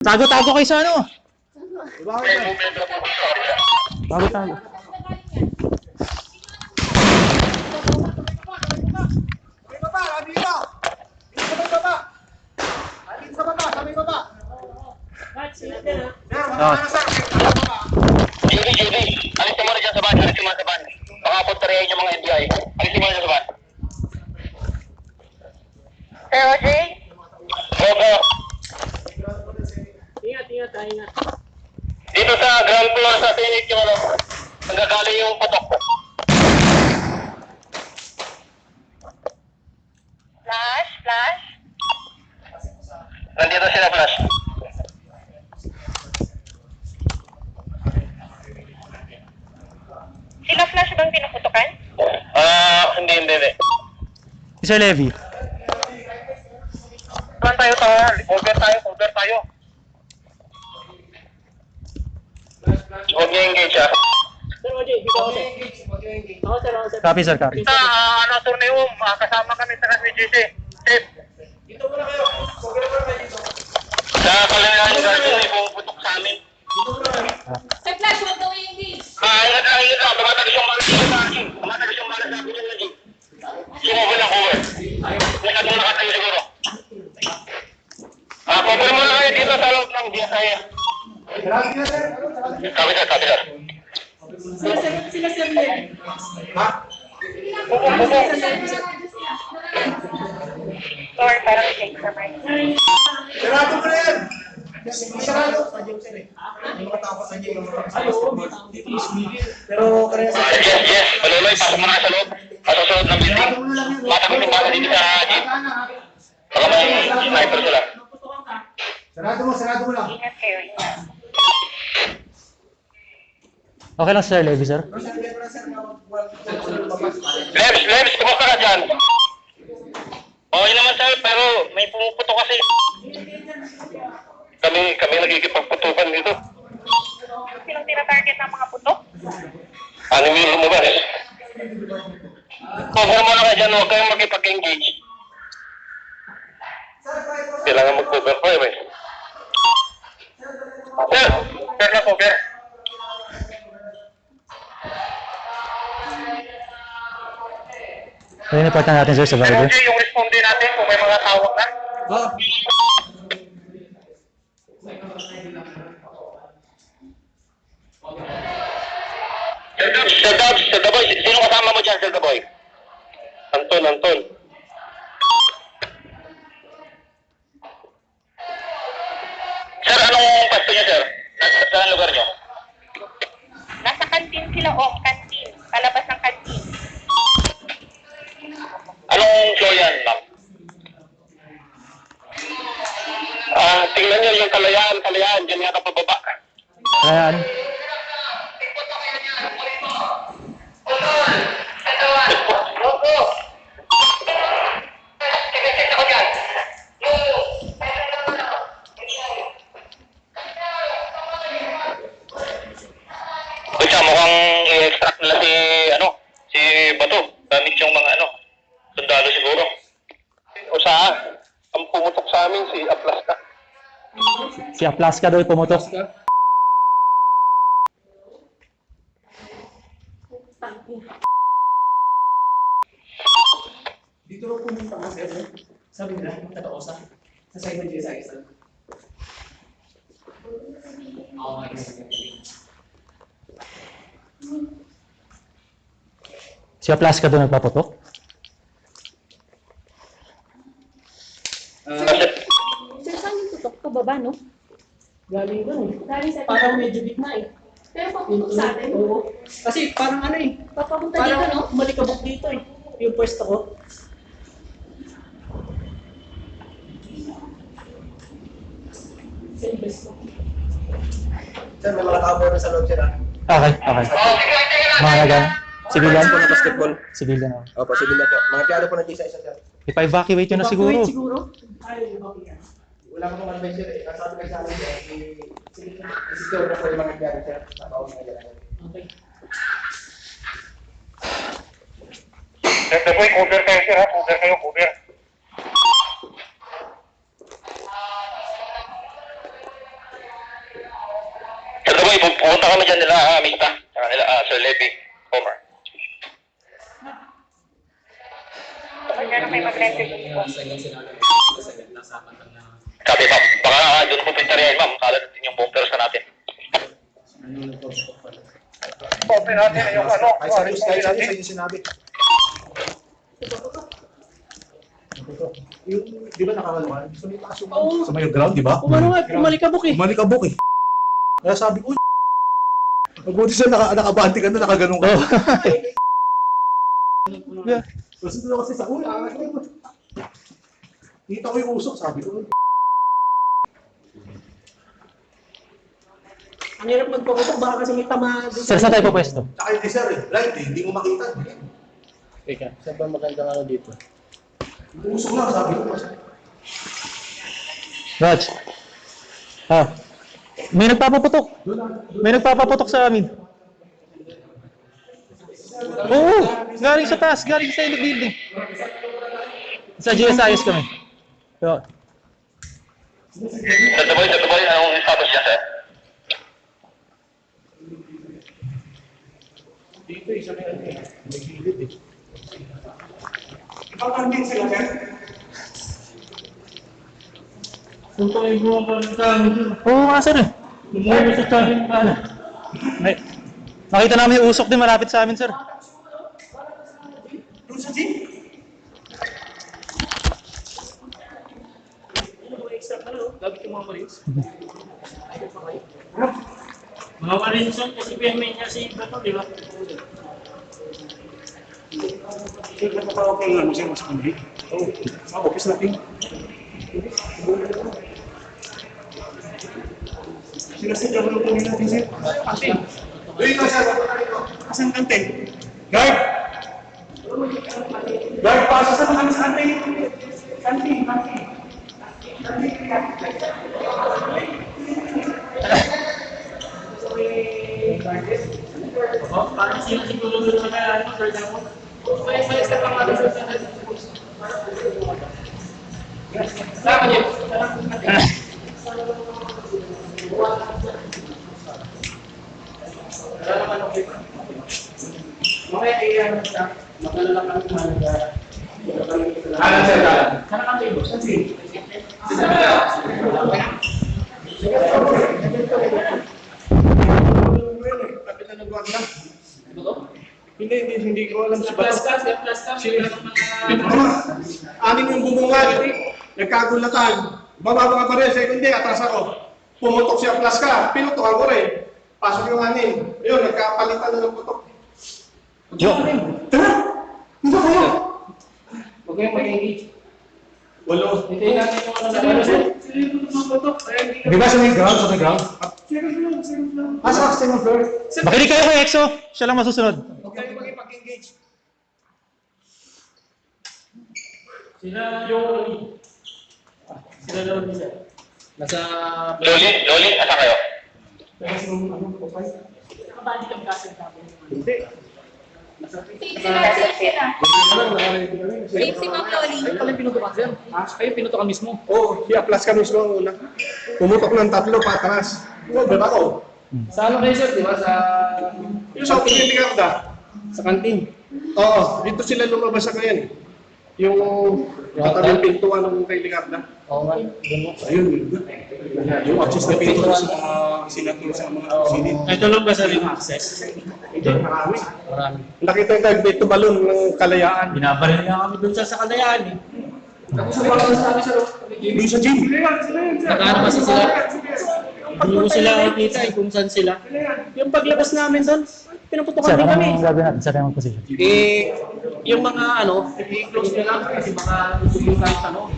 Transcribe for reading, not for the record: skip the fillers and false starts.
Tago-tago kayo sa ano? Tago-tago. Judy, alisin mo na dyan sa van, alisin mo na sa van. Baka puntarehin yung mga NBI. Alisin mo na dyan sa van. Sir OJ? Opo. Ingat. Dito sa ground floor sa Senate yung ano, nanggagaling yung putok. Flash? Nandito sila, Flash. Sila Flash bang pinuputukan? Hindi. Sir Levy. Saan tayo? Cover tayo. Huwag niya engage, ha? Sir OJ, dito ako sir. Ako sir. Copy, sir, copy. Turneum, kasama kami sa SBGC. Safe. Dito muna kayo. Cover muna kayo dito. Sa kalinahan yung guardian ay puputok sa amin. Sir Flash, huwag daw i-engage. Ingat lang. Tumatagas yung malas sa akin. Tumatagas yung malas sa akin yung lagi. Sumobol na cover. Ingat mo nakatayo siguro. Cover muna kayo dito sa loob ng DSI. Copy, sir. Sila Sir Levy. Bubong. Or parang check sa mic. Sarado ko na yan! Sarado! Yung mga tapos na yung mga pero kaya sa... Yes. Maluloy, pasok mo na sa loob. Masusunod ng building. Matakot yung bala dito sa jeep. Baka may sniper sila. Sarado mo lang. Ingat kayo. Okay lang, Sir Levy, sir. Lebs, kumusta ka dyan? Okay naman sir, pero may pumuputo kasi. Kami nagkikipagputukan dito. Sinong tinatarget ng mga putok? Ano yung lumabas? Cover mo na ka dyan, huwag kayong makipag-engage. Kailangan mag-cover pa eh. Sir na cover. Ayun, report na natin, sir, sa Pero Viber. yung responde natin kung may mga tawag na. Sir Daboy, sino kasama mo dyan, Sir Daboy? Anton. Sir, anong pasto niya, sir? Saan lugar niyo? Nasa kantin sila, kantin. Palabas ng kantin. Anong floor yan, ma'am? Tingnan niyo yung kalayaan. Diyan yata pababa. Ayan. Kaya mukhang i-extract nila si Bato. Gamit yung mga sundalo siguro. O ang pumutok sa amin si Aplaska. Si Aplaska daw yung pumutok. Dito rin pumunta ka sir. Sabi nila, yung Tataosa. Sa side ng GSIS. Si Aplaska daw nagpaputok. Sir, saan yung putok? Pababa, no? Galing doon eh. Galing sa Parang medyo gitna eh. Pero paputok sa atin. Oo. Kasi parang Papapunta dito, parang no? malikabok dito eh. Yung pwesto ko. Sa investo. Sir, may mga tao po na sa loob sila. Okay. Mga nagan. Civilian? Po na basketball. Civilian, oh. Opo, civilian po. Mga kiyado po ng isa-isa sir. Ipa-evacuate yun na siguro. Evacuate siguro? Ay, okay. Wala ko pong advice sir eh. Kasabi kayo sa amin sir, i-secure na po yung mga kiyado sir. Sa bawang mga kiyado. Okay. Sir Daboy, cover kayo sir ha. Cover. pumunta kami dyan nila, Mita. Saka nila, Sir Levy, Homer. Kaya na kayo mag-message po. Sabi, ma'am, baka doon pupunta rin, ma'am. Kala natin yung bumpers natin. Bumper natin, yung ano, Kahit sa news, kahit sa news, yung sinabi. Yung, di ba nakakaluan? Sa may taas yung sa may ground, di ba? Umano nga, pumalikabok eh. Umalikabok eh. Kaya sabi ko, mabuti siya nakabante ka na, nakaganon ka. Oh. Yeah. Kasi doon kasi sa kita ko yung usok, sabi ko. Ang hirap magpaputok, baka kasi may tama doon. Sir, saan tayo po pwesto? Tsaka hindi sir eh, right eh, hindi mo makita. Teka, saan ba magandang ano dito? Yung usok lang, sabi ko. Raj. May nagpapaputok. May nagpapaputok sa amin. Oo, galing sa taas, galing sa elite building. Sa GSIS kami. So, Sa Dubai, anong status niya, sir? Dito eh, sa may gilid eh. Ipapandin sila sir? Kung tayo mga palitan, oo nga sir eh. lumulo sa tahin ka na. Nakita namin yung usok din malapit sa amin sir. Doon sa jeep? Lagi yung mga marines. Mga marines yun, kasi PMA niya si Bato, di ba? Sir, napapawag kayo nga mo sir, mas kundi. Oo, sa office natin. Sinasadya ko lang po natin sir. Kantin. Doon ka sir, asan kantin? Guard! Guard, pasok sa mga sa kantin. Kantin, kantin. Parang sino siguro doon sa kaya, ano, third ako. May step ang mga doon sa Salamat yun. Mamaya iyan siya, maglalala kami mahalaga. Alan sir, Alan. Sana kang table. Saan si? Hindi ko alam si Plus Bato. ka, plus ka. Anim yung bumungan, nagkagulatan. Bababa ka pa rin, second day, atras ako. Pumutok siya, plus ka, pinutokan ko rin. Pasok yung anim. Ayun, nagkapalitan na ng putok. Yo. Tara! Dito kayo! Huwag kayong mag-engage. Walo. Hintayin natin yung ano na ano. Sino yung tumaputok? Di ba sa may ground? Sa may ground? Sa second floor. Makinig kayo kay EXO. Siya lang masusunod. Huwag kayo makipag-engage. Sila yung... Sila daw niya. Nasa... Loli, asan kayo? Nakabandi kang kasi natin. Hindi. Safe si Ma'am Loli. Kayo pala yung pinutukan sir. Kayo pinutukan mismo. Oo, si Aplas ka mismo ang una. Pumutok ng tatlo patras. Ba ako? Sa ano kayo sir, di ba? Sa... Yung sa open Ligarda. Sa kantin. Oo, dito sila lumabas sa ngayon. Yung katabing pintuan ng kay Ligarda. Oo nga. Doon mo. Ayun, yun. Yung access na pintuan sa mga sinatul sa mga sinit. Ito lang ba sa ring access? Hindi, marami. Marami. Nakita yung tag dito balon ng kalayaan. Binabaril nga kami doon sa kalayaan eh. Tapos sa mga sabi sa Yung sa gym. Nakaano kasi sila. Hindi mo sila nakikita eh kung saan sila. Yung paglabas namin doon, pinuputukan Sir, din kami. anong gagawin natin? Sir, anong position? Eh, yung mga ano, i-close nyo lang kasi baka gusto yung kahit ano.